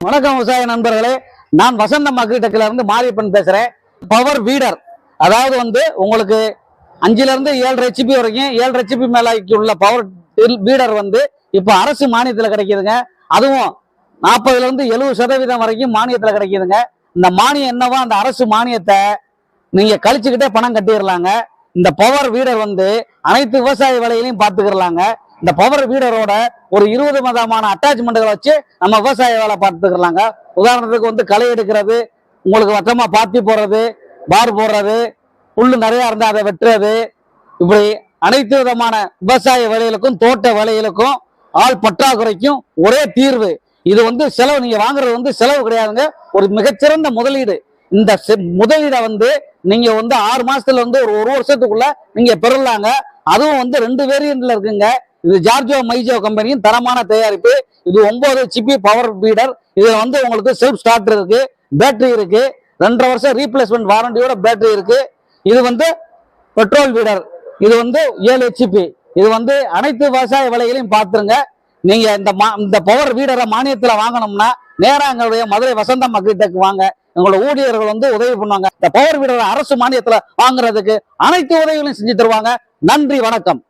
வணக்கம் விவசாய நண்பர்களே, நான் வசந்தம் அக்ரிடெக்ல இருந்து மாரியப்பன் பேசுறேன். பவர் வீடர், அதாவது உங்களுக்கு 5ல இருந்து 7.5 HP வரைக்கும் 7.5 HP மேலாய்க்கு உள்ள பவர் வீடர் இப்ப அரசு மானியத்துல கிடைக்குதுங்க. அதுவும் 40ல இருந்து 70% வரைக்கும் மானியத்துல கிடைக்குதுங்க. இந்த மானியம் என்னவோ அந்த அரசு மானியத்தை நீங்க கழிச்சுக்கிட்டே பணம் கட்டிடலாங்க. இந்த பவர் வீடர் அனைத்து விவசாய வேலைகளையும் பார்த்துக்கிறலாங்க. இந்த பவர் வீடரோட ஒரு 20 விதமான அட்டாச்மெண்ட்களை வச்சு நம்ம விவசாய வேலை பார்த்துக்கலாங்க. உதாரணத்துக்கு களை எடுக்கிறது, உங்களுக்கு வட்டமா பாத்தி போடுறது, பார் போடுறது, புல்லு நிறைய இருந்தா அதை வெட்டுறது, இப்படி அனைத்து விதமான விவசாய வேலைகளுக்கும் தோட்ட வேலைகளுக்கும் ஆள் பற்றாக்குறைக்கும் ஒரே தீர்வு. இது செலவு, நீங்க வாங்குறது செலவு கிடையாதுங்க, ஒரு மிகச்சிறந்த முதலீடு. இந்த முதலீடை நீங்க 6 மாசத்துல ஒரு வருஷத்துக்குள்ள நீங்க பெறலாங்க. அதுவும் 2 வேரியன்ட்ல இருக்குங்க. இது ஜார்ஜோ மைஜோ கம்பெனியின் தரமான தயாரிப்பு. இது 9 HP பவர் பீடர். இதுல உங்களுக்கு செல்ஃப் ஸ்டார்டர் இருக்கு, பேட்டரி இருக்கு, 2.5 வருஷம் ரீப்ளேஸ்மெண்ட் வாரண்டியோட பேட்டரி இருக்கு. இது பெட்ரோல் பீடர். இது 7 HP. இது அனைத்து விவசாய விலைகளையும் பார்த்துருங்க. நீங்க இந்த பவர் வீடரை மானியத்துல வாங்கணும்னா நேரா எங்களுடைய மதுரை வசந்தம் அக்ரிடெக் வாங்க. எங்களோட ஊழியர்கள் உதவி பண்ணுவாங்க. இந்த பவர் வீடரை அரசு மானியத்துல வாங்குறதுக்கு அனைத்து உதவிகளையும் செஞ்சு தருவாங்க. நன்றி, வணக்கம்.